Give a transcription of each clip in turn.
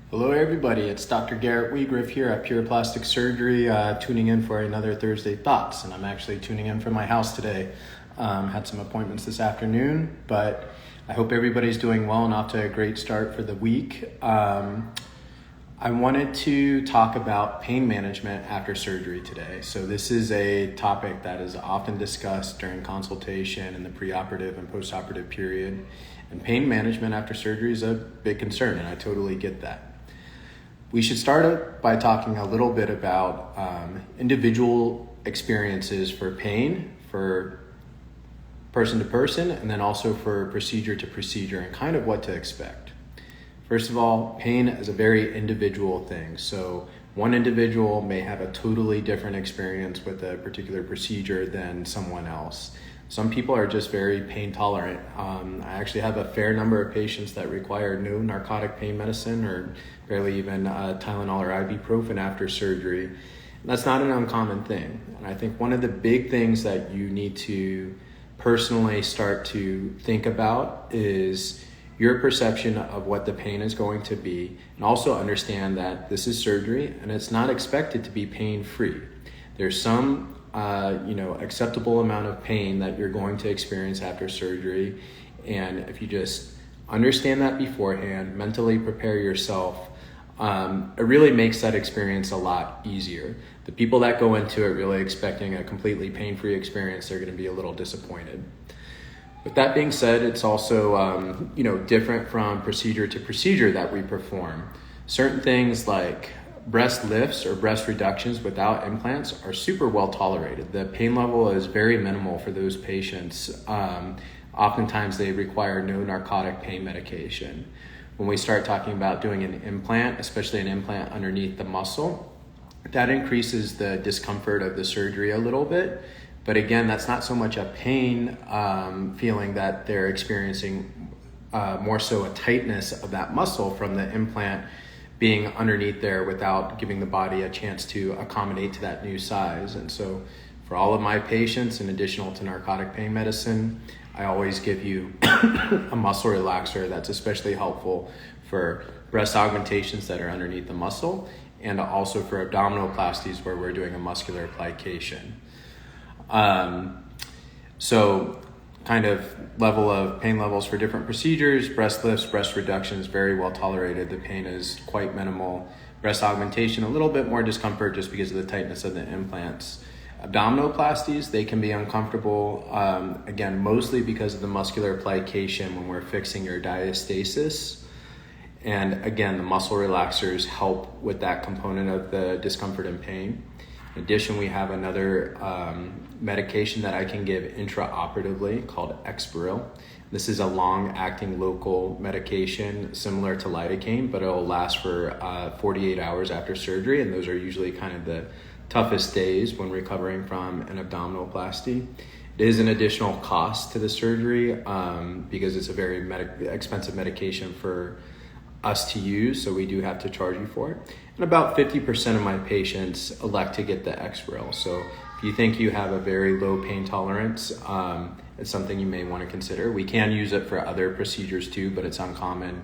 Hello everybody, it's Dr. Garrett Wegerif here at Pure Plastic Surgery, tuning in for another Thursday Thoughts, and I'm actually tuning in from my house today. Had some appointments this afternoon, but I hope everybody's doing well and off to a great start for the week. I wanted to talk about pain management after surgery today. So this is a topic that is often discussed during consultation in the preoperative and postoperative period, and pain management after surgery is a big concern, and I totally get that. We should start by talking a little bit about individual experiences for pain, for person to person, and then also for procedure to procedure, and kind of what to expect. First of all, pain is a very individual thing. So one individual may have a totally different experience with a particular procedure than someone else. Some people are just very pain tolerant. I actually have a fair number of patients that require no narcotic pain medicine or barely even Tylenol or ibuprofen after surgery. And that's not an uncommon thing. And I think one of the big things that you need to personally start to think about is your perception of what the pain is going to be, and also understand that this is surgery and it's not expected to be pain-free. There's some acceptable amount of pain that you're going to experience after surgery. And if you just understand that beforehand, mentally prepare yourself, it really makes that experience a lot easier. The people that go into it really expecting a completely pain-free experience, they're going to be a little disappointed. With that being said, it's also different from procedure to procedure that we perform. Certain things like breast lifts or breast reductions without implants are super well tolerated. The pain level is very minimal for those patients. Oftentimes they require no narcotic pain medication. When we start talking about doing an implant, especially an implant underneath the muscle, that increases the discomfort of the surgery a little bit. But again, that's not so much a pain feeling that they're experiencing, more so a tightness of that muscle from the implant being underneath there without giving the body a chance to accommodate to that new size. And so for all of my patients, in addition to narcotic pain medicine, I always give you a muscle relaxer that's especially helpful for breast augmentations that are underneath the muscle, and also for abdominoplasties where we're doing a muscular plication. So kind of level of pain levels for different procedures. Breast lifts, breast reductions, very well tolerated. The pain is quite minimal. Breast augmentation, a little bit more discomfort just because of the tightness of the implants. Abdominoplasties, they can be uncomfortable, again, mostly because of the muscular plication when we're fixing your diastasis. And again, the muscle relaxers help with that component of the discomfort and pain. In addition, we have another medication that I can give intraoperatively called Exparil. This is a long-acting local medication similar to lidocaine, but it'll last for 48 hours after surgery, and those are usually kind of the toughest days when recovering from an abdominoplasty. It is an additional cost to the surgery because it's a very expensive medication for us to use, so we do have to charge you for it. And about 50% of my patients elect to get the Exparil. So if you think you have a very low pain tolerance, it's something you may want to consider. We can use it for other procedures too, but it's uncommon.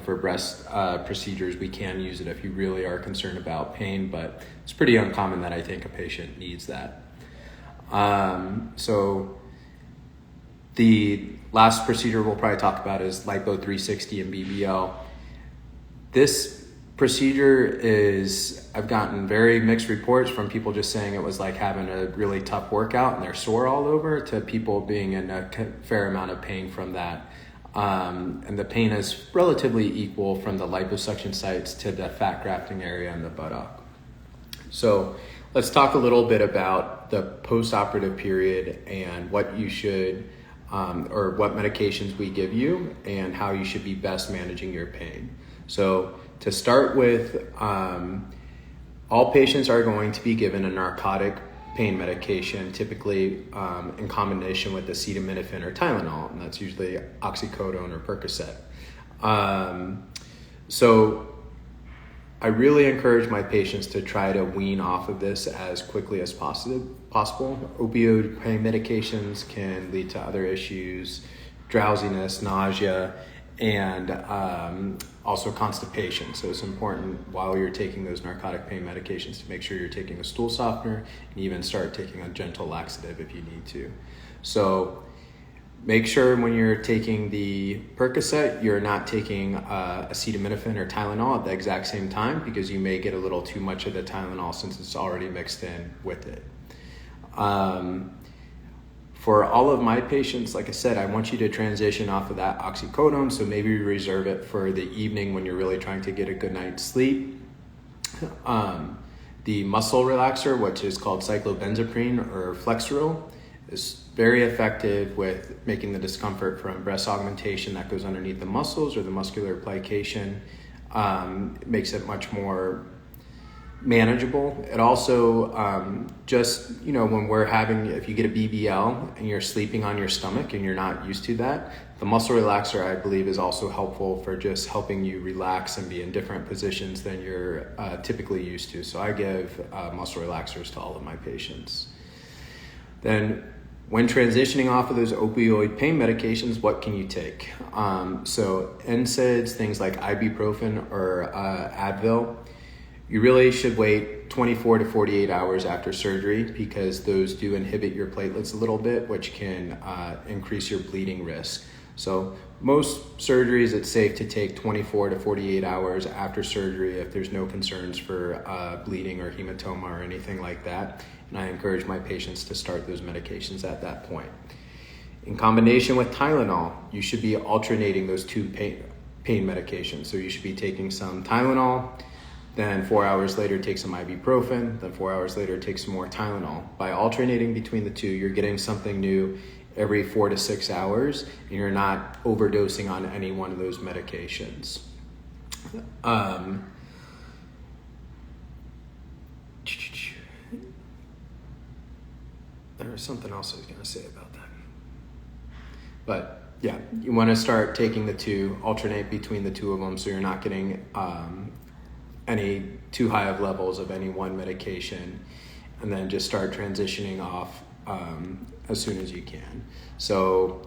For breast procedures, we can use it if you really are concerned about pain, but it's pretty uncommon that I think a patient needs that. So the last procedure we'll probably talk about is Lipo 360 and BBL. This procedure I've gotten very mixed reports from people just saying it was like having a really tough workout and they're sore all over, to people being in a fair amount of pain from that. And the pain is relatively equal from the liposuction sites to the fat grafting area in the buttock. So let's talk a little bit about the post-operative period and what you should, or what medications we give you and how you should be best managing your pain. So to start with, all patients are going to be given a narcotic pain medication, typically in combination with acetaminophen or Tylenol, and that's usually oxycodone or Percocet. So I really encourage my patients to try to wean off of this as quickly as possible. Opioid pain medications can lead to other issues, drowsiness, nausea, and also constipation. So it's important while you're taking those narcotic pain medications to make sure you're taking a stool softener and even start taking a gentle laxative if you need to. So make sure when you're taking the Percocet, you're not taking acetaminophen or Tylenol at the exact same time, because you may get a little too much of the Tylenol since it's already mixed in with it. For all of my patients, like I said, I want you to transition off of that oxycodone, so maybe reserve it for the evening when you're really trying to get a good night's sleep. The muscle relaxer, which is called cyclobenzaprine or Flexeril, is very effective with making the discomfort from breast augmentation that goes underneath the muscles or the muscular plication. It makes it much more manageable. It also when we're if you get a BBL and you're sleeping on your stomach and you're not used to that, the muscle relaxer, I believe, is also helpful for just helping you relax and be in different positions than you're typically used to. So I give muscle relaxers to all of my patients. Then when transitioning off of those opioid pain medications, what can you take? So NSAIDs, things like ibuprofen or Advil, you really should wait 24 to 48 hours after surgery, because those do inhibit your platelets a little bit, which can increase your bleeding risk. So most surgeries, it's safe to take 24 to 48 hours after surgery if there's no concerns for bleeding or hematoma or anything like that. And I encourage my patients to start those medications at that point. In combination with Tylenol, you should be alternating those two pain medications. So you should be taking some Tylenol, then 4 hours later take some ibuprofen, then 4 hours later take some more Tylenol. By alternating between the two, you're getting something new every 4 to 6 hours, and you're not overdosing on any one of those medications. There was something else I was going to say about that. But yeah, you want to start taking the two, alternate between the two of them, so you're not getting any too high of levels of any one medication, and then just start transitioning off as soon as you can. So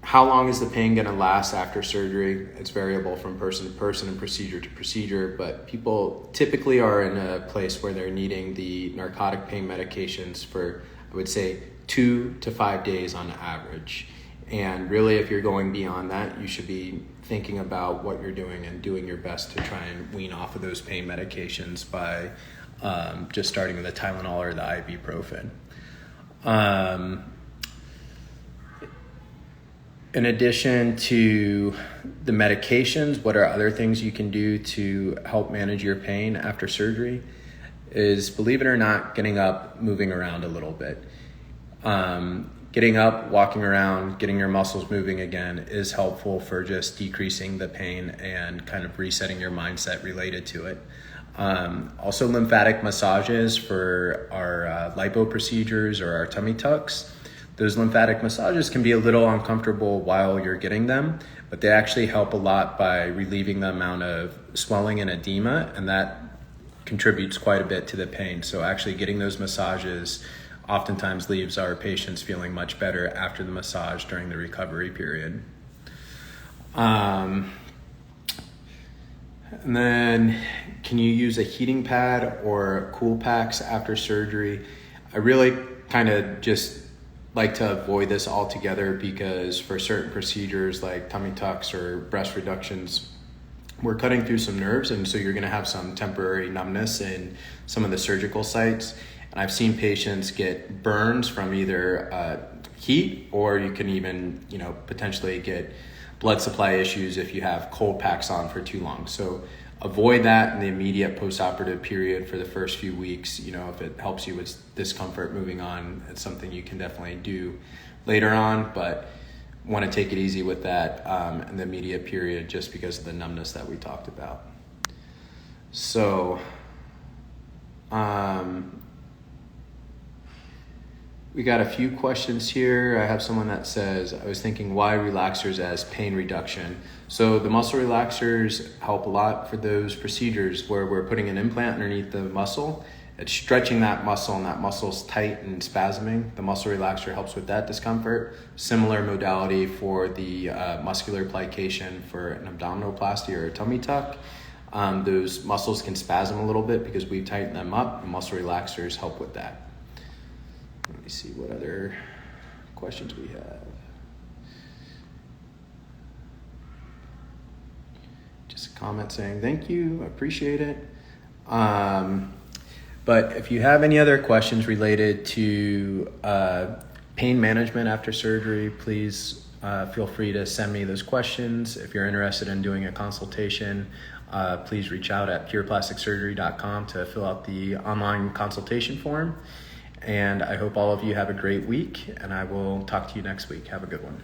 how long is the pain going to last after surgery? It's variable from person to person and procedure to procedure, but people typically are in a place where they're needing the narcotic pain medications for, I would say, 2 to 5 days on average. And really, if you're going beyond that, you should be thinking about what you're doing and doing your best to try and wean off of those pain medications by just starting with the Tylenol or the ibuprofen. In addition to the medications, what are other things you can do to help manage your pain after surgery? Is, believe it or not, getting up, moving around a little bit. Getting up, walking around, getting your muscles moving again is helpful for just decreasing the pain and kind of resetting your mindset related to it. Also, lymphatic massages for our lipo procedures or our tummy tucks. Those lymphatic massages can be a little uncomfortable while you're getting them, but they actually help a lot by relieving the amount of swelling and edema, and that contributes quite a bit to the pain. So actually getting those massages oftentimes leaves our patients feeling much better after the massage during the recovery period. And then, can you use a heating pad or cool packs after surgery? I really kind of just like to avoid this altogether, because for certain procedures like tummy tucks or breast reductions, we're cutting through some nerves, and so you're going to have some temporary numbness in some of the surgical sites. And I've seen patients get burns from either heat, or you can even, potentially get blood supply issues if you have cold packs on for too long. So avoid that in the immediate postoperative period for the first few weeks. If it helps you with discomfort moving on, it's something you can definitely do later on, but want to take it easy with that in the immediate period just because of the numbness that we talked about. So, we got a few questions here. I have someone that says, I was thinking, why relaxers as pain reduction? So the muscle relaxers help a lot for those procedures where we're putting an implant underneath the muscle it's stretching that muscle, and that muscle's tight and spasming. The muscle relaxer helps with that discomfort. Similar modality for the muscular plication for an abdominoplasty or a tummy tuck. Those muscles can spasm a little bit because we've tightened them up, and muscle relaxers help with that. Let me see what other questions we have. Just a comment saying thank you, I appreciate it. But if you have any other questions related to pain management after surgery, please feel free to send me those questions. If you're interested in doing a consultation, please reach out at pureplasticsurgery.com to fill out the online consultation form. And I hope all of you have a great week, and I will talk to you next week. Have a good one.